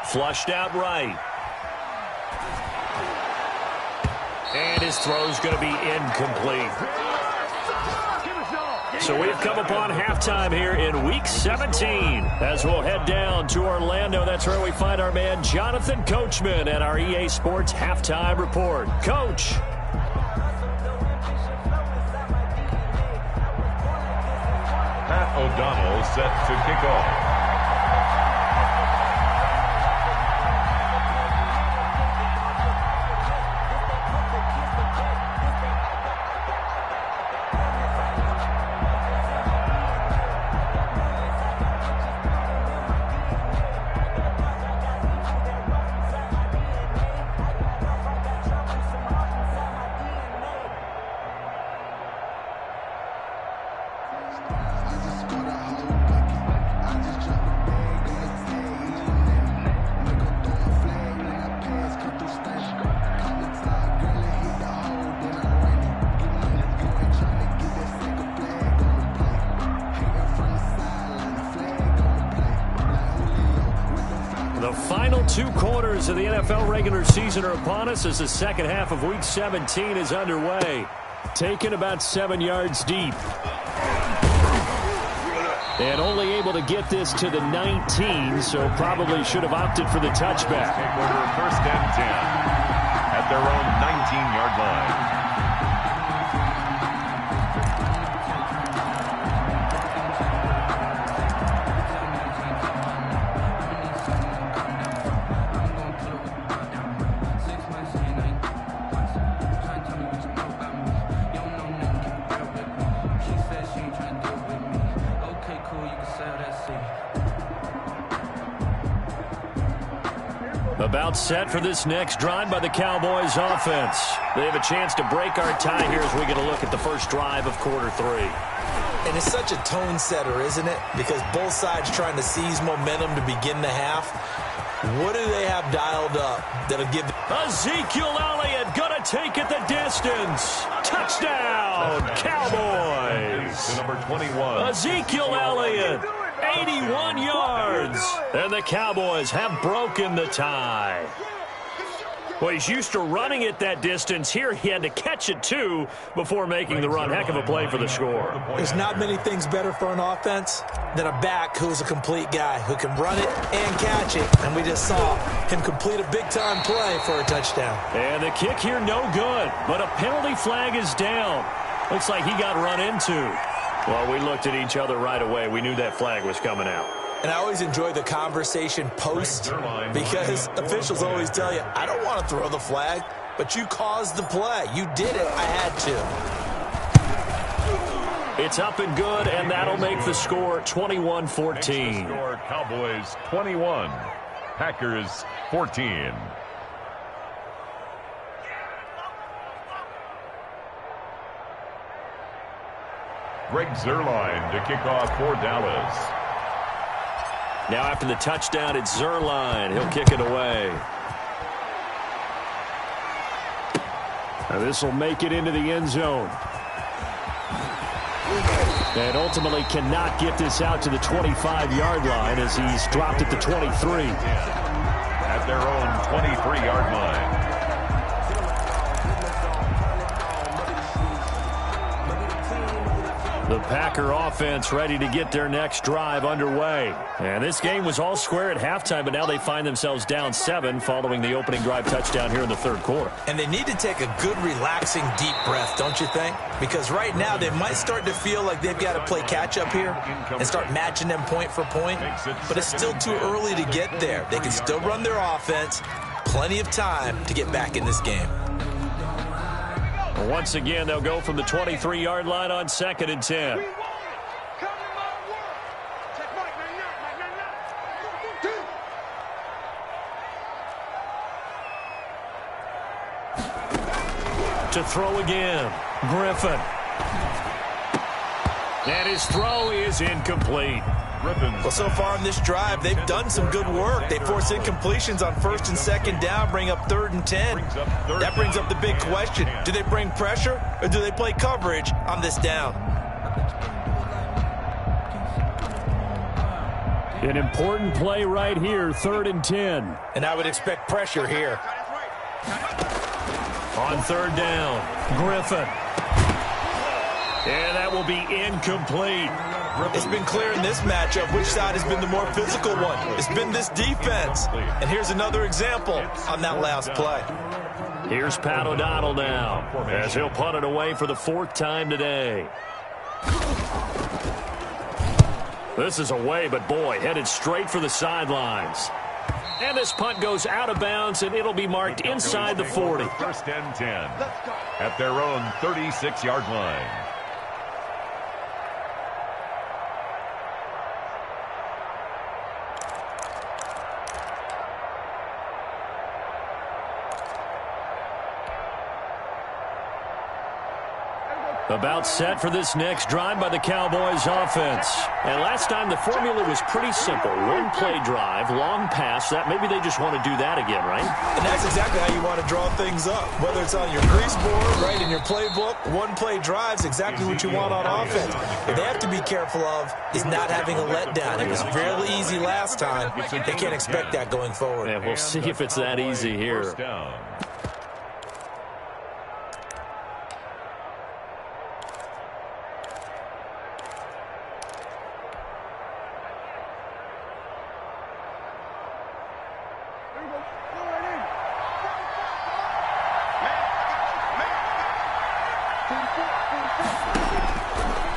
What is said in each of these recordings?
Flushed out right. And his throw's going to be incomplete. So we've come upon halftime here in Week 17. As we'll head down to Orlando, that's where we find our man Jonathan Coachman at our EA Sports Halftime Report. Coach. Pat O'Donnell set to kick off. The final 2 quarters of the NFL regular season are upon us as the second half of Week 17 is underway. Taken about 7 yards deep. And only able to get this to the 19, so probably should have opted for the touchback. Take over 1st and 10 at their own 19-yard line. About set for this next drive by the Cowboys offense. They have a chance to break our tie here as we get a look at the first drive of quarter 3. And it's such a tone setter, isn't it? Because both sides trying to seize momentum to begin the half. What do they have dialed up that'll give... Ezekiel Elliott gonna take it the distance. Touchdown, Cowboys. To number 21. Ezekiel Elliott, 81 yards. And the Cowboys have broken the tie. Well, he's used to running it that distance. Here he had to catch it, too, before making the run. Heck of a play for the score. There's not many things better for an offense than a back who's a complete guy who can run it and catch it. And we just saw him complete a big-time play for a touchdown. And the kick here, no good. But a penalty flag is down. Looks like he got run into. Well, we looked at each other right away. We knew that flag was coming out. And I always enjoy the conversation post because officials always tell you, I don't want to throw the flag, but you caused the play. You did it. I had to. It's up and good, and that'll make the score 21-14. Score Cowboys 21, Packers 14. Greg Zuerlein to kick off for Dallas. Now after the touchdown, it's Zuerlein. He'll kick it away. Now this will make it into the end zone. And ultimately cannot get this out to the 25-yard line as he's dropped at the 23. At their own 23-yard line. The Packer offense ready to get their next drive underway. And this game was all square at halftime, but now they find themselves down 7 following the opening drive touchdown here in the 3rd quarter. And they need to take a good, relaxing, deep breath, don't you think? Because right now they might start to feel like they've got to play catch-up here and start matching them point for point. But it's still too early to get there. They can still run their offense. Plenty of time to get back in this game. Once again, they'll go from the 23-yard line on 2nd and 10. To throw again, Griffin. And his throw is incomplete. Well, so far in this drive, they've done some good work. They force incompletions on 1st and 2nd down, bring up 3rd and 10. That brings up the big question. Do they bring pressure or do they play coverage on this down? An important play right here, 3rd and 10. And I would expect pressure here. On 3rd down, Griffin. And that will be incomplete. It's been clear in this matchup which side has been the more physical one. It's been this defense. And here's another example on that last play. Here's Pat O'Donnell now, as he'll punt it away for the 4th time today. This is away, but boy, headed straight for the sidelines. And this punt goes out of bounds, and it'll be marked inside the 40. 1st and 10 at their own 36-yard line. About set for this next drive by the Cowboys offense. And last time the formula was pretty simple. 1-play drive, long pass. That maybe they just want to do that again, right? And that's exactly how you want to draw things up. Whether it's on your grease board, right, in your playbook, 1-play drive's exactly what you want on offense. What they have to be careful of is not having a letdown. It was fairly easy last time. They can't expect that going forward. And we'll see if it's that easy here. 1st down.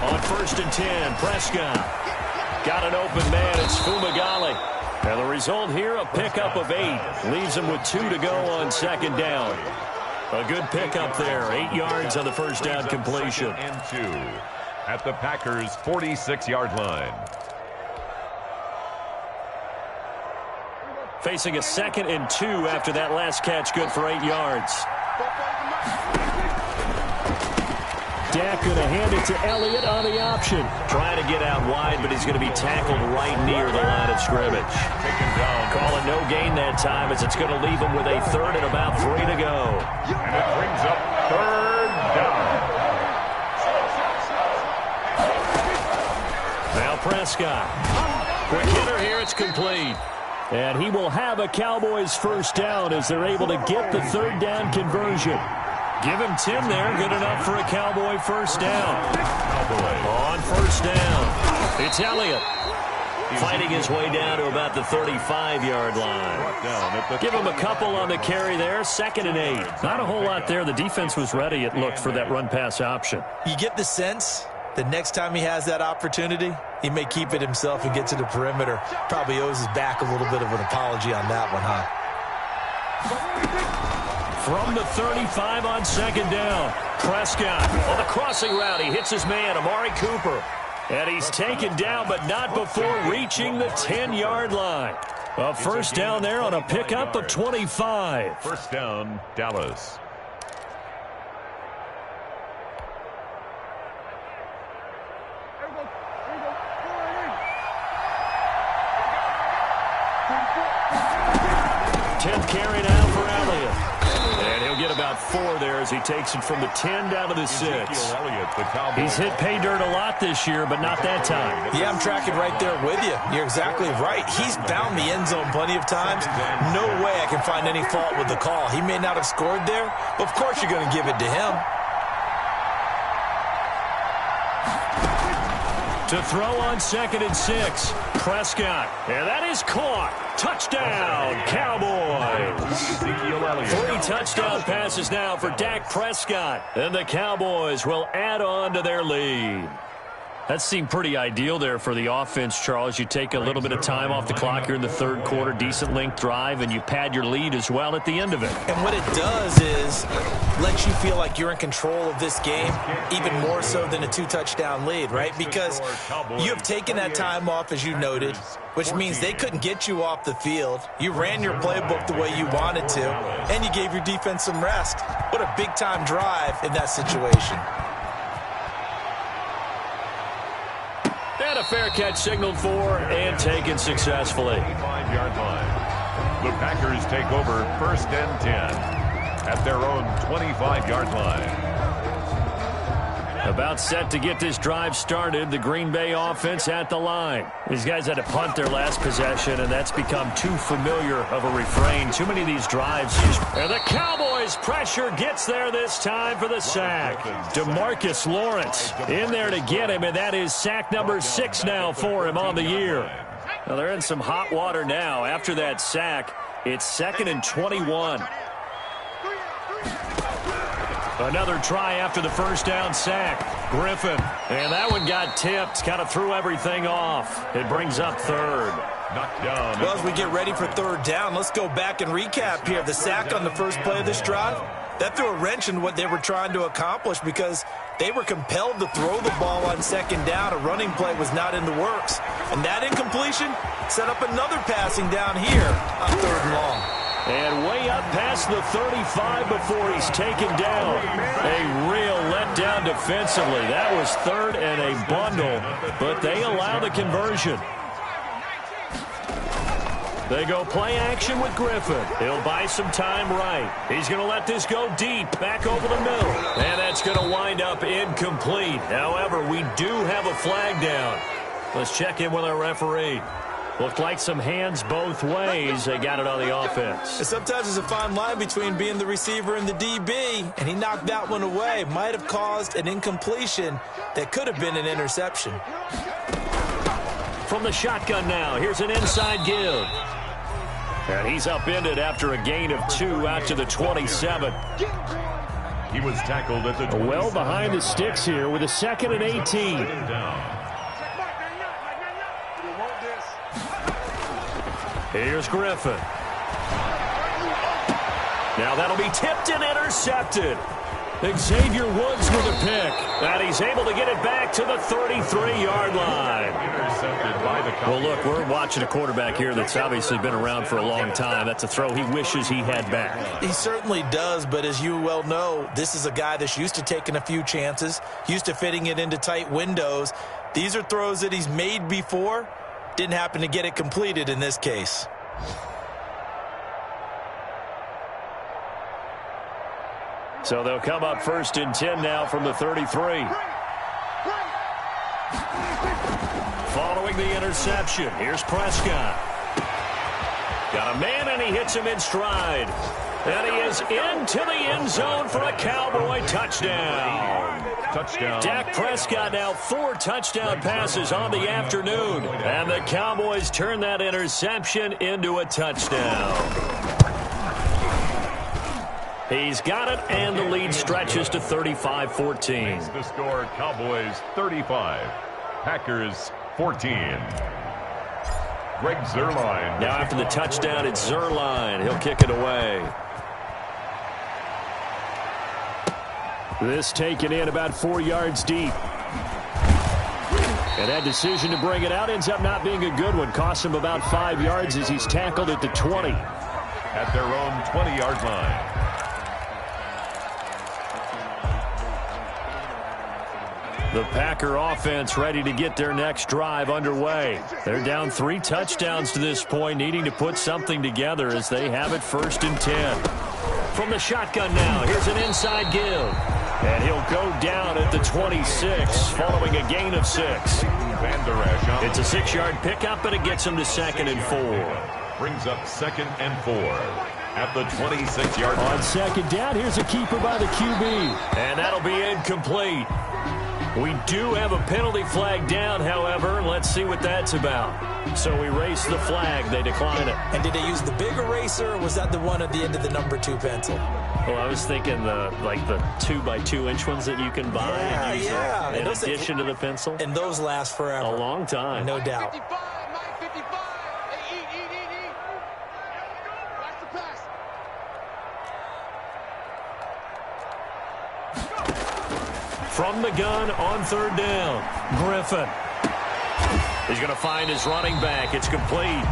On 1st and 10, Prescott. Got an open man, it's Fumagalli. And the result here, a pickup of 8. Leaves him with 2 to go on 2nd down. A good pickup there, 8 yards on the 1st down completion. 2nd and 2 at the Packers' 46-yard line. Facing a 2nd and 2 after that last catch, good for 8 yards. Dak going to hand it to Elliott on the option. Trying to get out wide, but he's going to be tackled right near the line of scrimmage. Call it no gain that time, as it's going to leave him with a 3rd and about 3 to go. And it brings up 3rd down. Now Prescott. Quick hitter here, it's complete. And he will have a Cowboys 1st down as they're able to get the 3rd down conversion. Give him 10 there. Good enough for a Cowboy 1st down. On 1st down, it's Elliott. Fighting his way down to about the 35-yard line. Give him a couple on the carry there. 2nd and 8. Not a whole lot there. The defense was ready, it looked, for that run-pass option. You get the sense that next time he has that opportunity, he may keep it himself and get to the perimeter. Probably owes his back a little bit of an apology on that one, huh? From the 35 on 2nd down, Prescott on the crossing route. He hits his man, Amari Cooper. And he's taken down, but not before reaching the 10-yard line. A 1st down there on a pickup of 25. 1st down, Dallas. Carry now for Elliott. And he'll get about 4 there as he takes it from the 10 down to the 6. He's hit pay dirt a lot this year, but not that time. Yeah, I'm tracking right there with you. You're exactly right. He's bound the end zone plenty of times. No way I can find any fault with the call. He may not have scored there, but of course you're going to give it to him. To throw on 2nd and 6, Prescott. And that is caught. Touchdown, Cowboys. 3 touchdown passes now for Dak Prescott. And the Cowboys will add on to their lead. That seemed pretty ideal there for the offense, Charles. You take a little bit of time off the clock here in the 3rd quarter, decent length drive, and you pad your lead as well at the end of it. And what it does is lets you feel like you're in control of this game, even more so than a 2-touchdown lead, right? Because you have taken that time off, as you noted, which means they couldn't get you off the field. You ran your playbook the way you wanted to, and you gave your defense some rest. What a big-time drive in that situation. And a fair catch signaled for and taken successfully. 5-yard line. The Packers take over 1st and 10 at their own 25-yard line. About set to get this drive started. The Green Bay offense at the line. These guys had to punt their last possession, and that's become too familiar of a refrain. Too many of these drives. And the Cowboys pressure gets there this time for the sack. DeMarcus Lawrence in there to get him, and that is sack number 6 now for him on the year. Well, they're in some hot water now. After that sack, it's 2nd and 21. Another try after the first down sack. Griffin. And that one got tipped. Kind of threw everything off. It brings up 3rd. Knocked down. Well, as we get ready for 3rd down, let's go back and recap here. The sack on the first play of this drive, that threw a wrench in what they were trying to accomplish because they were compelled to throw the ball on 2nd down. A running play was not in the works. And that incompletion set up another passing down here on 3rd and long. And way up past the 35 before he's taken down. A real letdown defensively. That was 3rd and a bundle, but they allow the conversion. They go play action with Griffin. He'll buy some time right. He's going to let this go deep, back over the middle. And that's going to wind up incomplete. However, we do have a flag down. Let's check in with our referee. Looked like some hands both ways. They got it on the offense. Sometimes there's a fine line between being the receiver and the DB, and he knocked that one away. Might have caused an incompletion that could have been an interception. From the shotgun now, here's an inside give. And he's upended after a gain of 2 out to the 27. He was tackled at the 27. Well behind the sticks here with a 2nd and 18. Here's Griffin. Now that'll be tipped and intercepted. Xavier Woods with a pick. And he's able to get it back to the 33-yard line. Intercepted by the Well, look, we're watching a quarterback here that's obviously been around for a long time. That's a throw he wishes he had back. He certainly does, but as you well know, this is a guy that's used to taking a few chances, used to fitting it into tight windows. These are throws that he's made before. Didn't happen to get it completed in this case. So they'll come up 1st and 10 now from the 33. Following the interception, here's Prescott. Got a man, and he hits him in stride. And he is into the end zone for a Cowboy touchdown. touchdown. Dak Prescott now 4 touchdown passes on the afternoon. And the Cowboys turn that interception into a touchdown. He's got it, and the lead stretches to 35-14. The score, Cowboys 35, Packers 14. Greg Zuerlein. Now after the touchdown, it's Zuerlein. He'll kick it away. This taken in about 4 yards deep. And that decision to bring it out ends up not being a good one. Costs him about 5 yards as he's tackled at the 20. At their own 20-yard line. The Packer offense ready to get their next drive underway. They're down 3 touchdowns to this point, needing to put something together as they have it 1st and 10. From the shotgun now, here's an inside give. And he'll go down at the 26, following a gain of 6. It's a 6-yard pickup, but it gets him to 2nd and 4. Brings up 2nd and 4. At the 26-yard line. On 2nd down, here's a keeper by the QB. And that'll be incomplete. We do have a penalty flag down, however. Let's see what that's about. So we race the flag. They decline it. And did they use the big eraser, or was that the one at the end of the number 2 pencil? Well, I was thinking the 2x2-inch ones that you can buy and use in addition to the pencil. And those last forever. A long time. No doubt. From the gun on 3rd down, Griffin. He's going to find his running back. It's complete.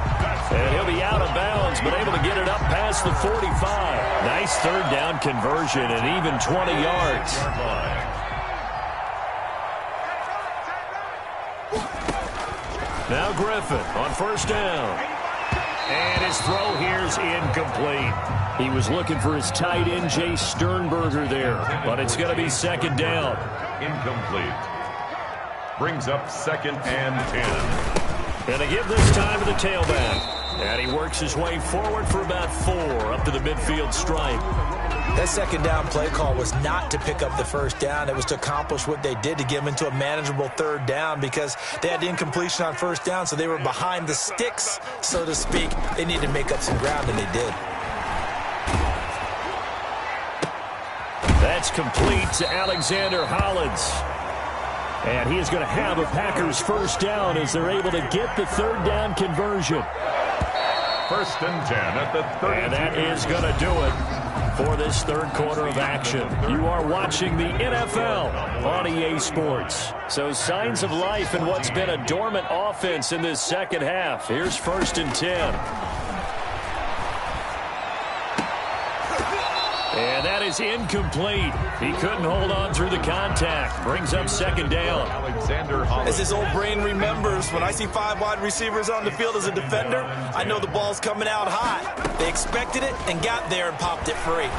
And he'll be out of bounds, but able to get it up past the 45. Nice 3rd down conversion and even 20 yards. Now Griffin on 1st down. And his throw here's incomplete. He was looking for his tight end, Jay Sternberger there, but it's going to be second down. Incomplete. Brings up 2nd and 10. And they give this time to the tailback. And he works his way forward for about 4 up to the midfield stripe. That second down play call was not to pick up the first down. It was to accomplish what they did to get them into a manageable third down because they had incompletion on first down, so they were behind the sticks, so to speak. They needed to make up some ground, and they did. That's complete to Alexander Hollins. And he is going to have a Packers first down as they're able to get the third down conversion. 1st and 10 at the 30. And that is going to do it for this third quarter of action. You are watching the NFL on EA Sports. So signs of life in what's been a dormant offense in this second half. Here's 1st and 10. And that is incomplete. He couldn't hold on through the contact. Brings up second down. As his old brain remembers, when I see 5 wide receivers on the field as a defender, I know the ball's coming out hot. They expected it and got there and popped it free.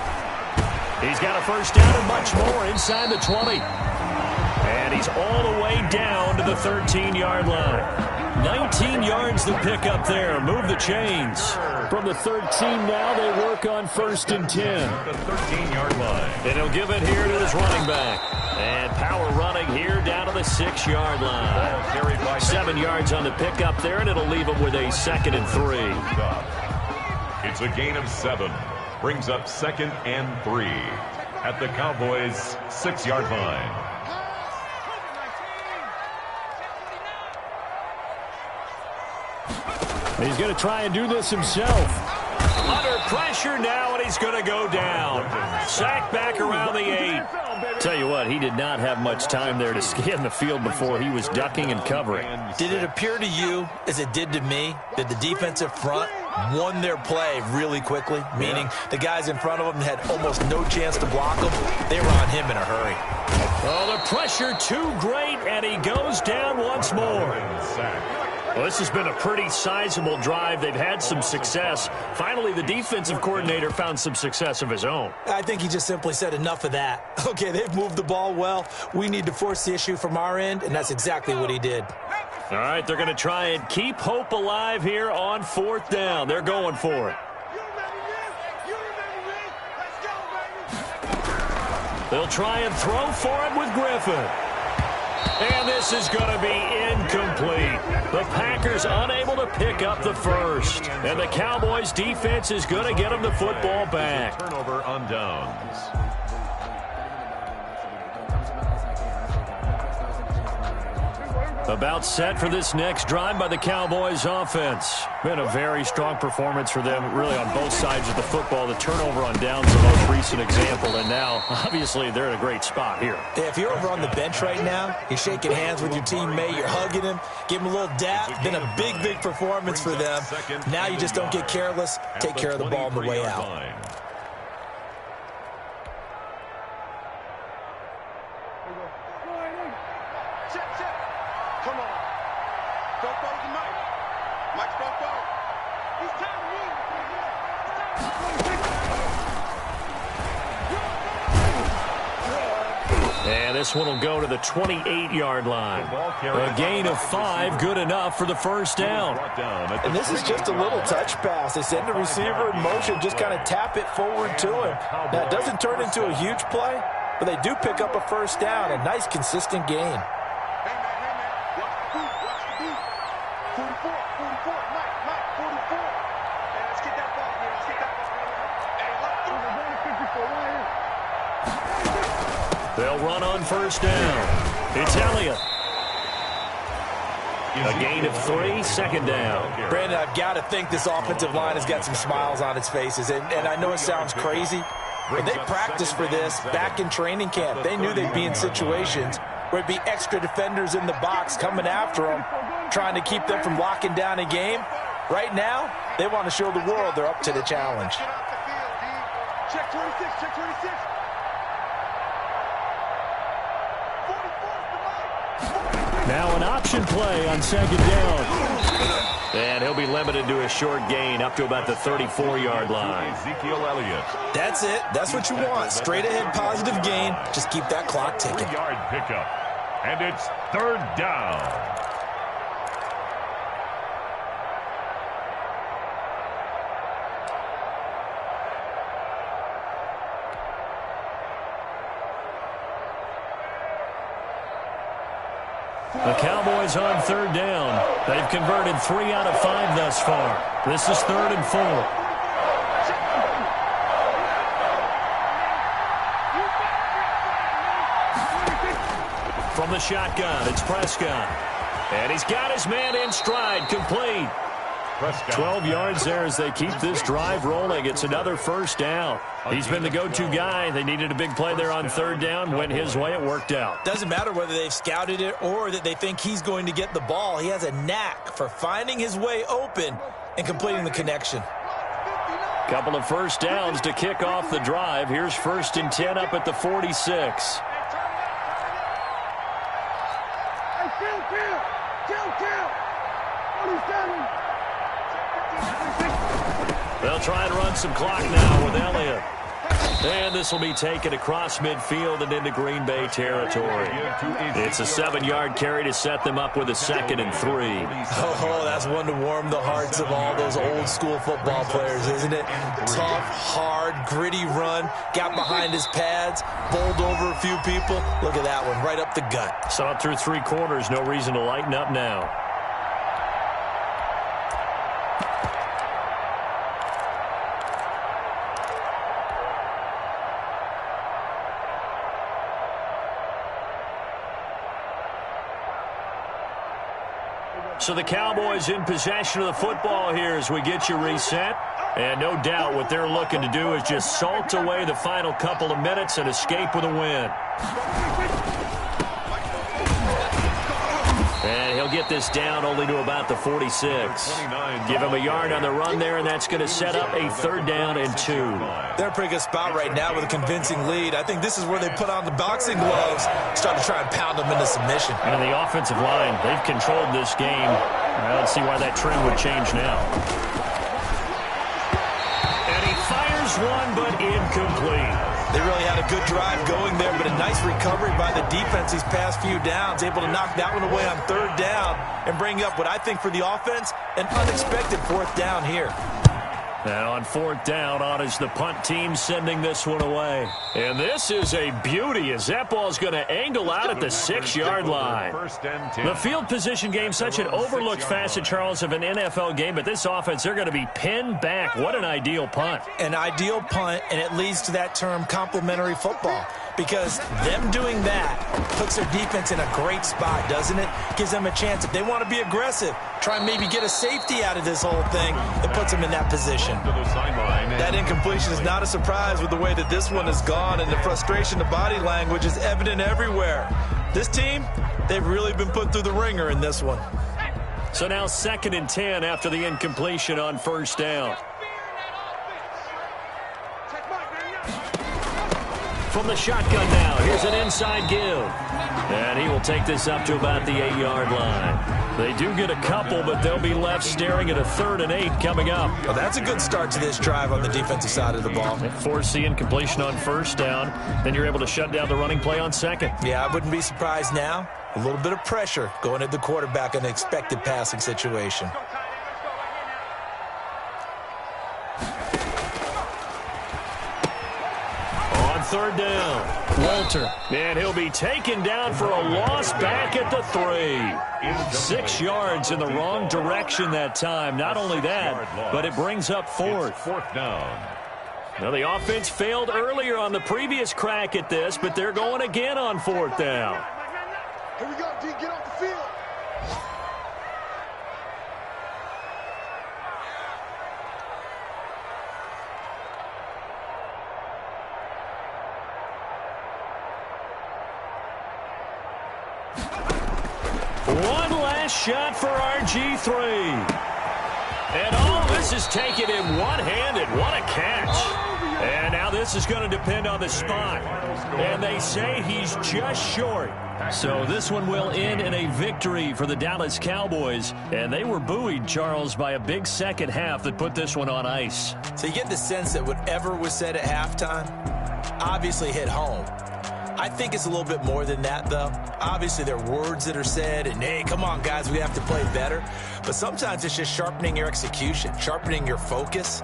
He's got a first down and much more inside the 20. And he's all the way down to the 13-yard line. 19 yards to pick up there. Move the chains. From the 13 now, they work on 1st and 10. The 13-yard line. And he'll give it here to his running back. And power running here down to the 6-yard line. 7 yards on the pickup there, and it'll leave him with a 2nd and 3. It's a gain of 7. Brings up 2nd and 3 at the Cowboys' 6-yard line. He's going to try and do this himself. Under pressure now, and he's going to go down. Sacked back around the 8. Tell you what, he did not have much time there to scan the field before he was ducking and covering. Did it appear to you, as it did to me, that the defensive front won their play really quickly? Meaning the guys in front of them had almost no chance to block him. They were on him in a hurry. Oh, the pressure too great, and he goes down once more. Well, this has been a pretty sizable drive. They've had some success. Finally, the defensive coordinator found some success of his own. I think he just simply said enough of that. Okay, they've moved the ball well. We need to force the issue from our end, and that's exactly what he did. All right, they're going to try and keep hope alive here on 4th down. They're going for it. They'll try and throw for it with Griffin. And this is going to be incomplete. The Packers unable to pick up the first. And the Cowboys defense is going to get them the football back. Turnover on downs. About set for this next drive by the Cowboys offense. Been a very strong performance for them, really, on both sides of the football. The turnover on downs the most recent example, and now, obviously, they're in a great spot here. Yeah, if you're over on the bench right now, you're shaking hands with your teammate, you're hugging him, give him a little dap. Been a big, big performance for them. Now you just don't get careless. Take care of the ball on the way out. And this one will go to the 28-yard line. A gain of 5, good enough for the first down. And this is just a little touch pass. They send the receiver in motion, just kind of tap it forward to him. Now, it doesn't turn into a huge play, but they do pick up a first down, a nice, consistent gain. They'll run on first down. It's Elliott. A gain of 3, second down. Brandon, I've got to think this offensive line has got some smiles on its faces. And I know it sounds crazy, but they practiced for this back in training camp. They knew they'd be in situations where it'd be extra defenders in the box coming after them, trying to keep them from locking down a game. Right now, they want to show the world they're up to the challenge. Check 26, check 26. Now an option play on second down. And he'll be limited to a short gain up to about the 34-yard line. Ezekiel Elliott. That's it. That's what you want. Straight ahead positive gain. Just keep that clock ticking. 3-yard pickup. And it's 3rd down. The Cowboys on 3rd down. They've converted 3 out of 5 thus far. This is 3rd and 4. From the shotgun, it's Prescott. And he's got his man in stride, complete. 12 yards there as they keep this drive rolling. It's another 1st down. He's been the go-to guy. They needed a big play there on 3rd down. Went his way. It worked out. Doesn't matter whether they've scouted it or that they think he's going to get the ball. He has a knack for finding his way open and completing the connection. Couple of 1st downs to kick off the drive. Here's 1st and 10 up at the 46. They'll try and run some clock now with Elliott. And this will be taken across midfield and into Green Bay territory. It's a 7-yard carry to set them up with a 2nd and 3. Oh, that's one to warm the hearts of all those old-school football players, isn't it? Tough, hard, gritty run. Got behind his pads, bowled over a few people. Look at that one, right up the gut. Saw it through 3 quarters. No reason to lighten up now. So the Cowboys in possession of the football here as we get you reset. And no doubt what they're looking to do is just salt away the final couple of minutes and escape with a win. And he'll get this down only to about the 46. Give him a yard on the run there, and that's going to set up a 3rd down and 2. They're in a pretty good spot right now with a convincing lead. I think this is where they put on the boxing gloves, start to try and pound them into submission. And the offensive line, they've controlled this game. I don't see why that trend would change now. And he fires one, but incomplete. They really had a good drive going there, but a nice recovery by the defense these past few downs, able to knock that one away on 3rd down and bring up what I think for the offense, an unexpected 4th down here. Now on 4th down, on is the punt team sending this one away. And this is a beauty as that ball's going to angle out at the 6-yard line. The field position game, such an overlooked facet, Charles, of an NFL game, but this offense, they're going to be pinned back. What an ideal punt. An ideal punt, and it leads to that term complementary football. Because them doing that puts their defense in a great spot, doesn't it? Gives them a chance. If they want to be aggressive, try and maybe get a safety out of this whole thing, it puts them in that position. That incompletion is not a surprise with the way that this one has gone, and the frustration, the body language is evident everywhere. This team, they've really been put through the ringer in this one. So now 2nd and 10 after the incompletion on 1st down. From the shotgun now, here's an inside give. And he will take this up to about the 8-yard line. They do get a couple, but they'll be left staring at a 3rd and 8 coming up. Well, that's a good start to this drive on the defensive side of the ball. Force the incompletion on 1st down. Then you're able to shut down the running play on 2nd. Yeah, I wouldn't be surprised now. A little bit of pressure going at the quarterback in an expected passing situation. On 3rd down, Walter. And he'll be taken down for a loss back at the 3. 6 yards in the wrong direction that time. Not only that, but it brings up 4th. 4th down. Now, the offense failed earlier on the previous crack at this, but they're going again on 4th down. Here we go, D. Get off the field. One last shot for RG3. And all this is taken in one-handed. What a catch. And now this this is going to depend on the spot. And they say he's just short. So this one will end in a victory for the Dallas Cowboys. And they were buoyed, Charles, by a big second half that put this one on ice. So you get the sense that whatever was said at halftime obviously hit home. I think it's a little bit more than that, though. Obviously, there are words that are said, and, hey, come on, guys, we have to play better. But sometimes it's just sharpening your execution, sharpening your focus.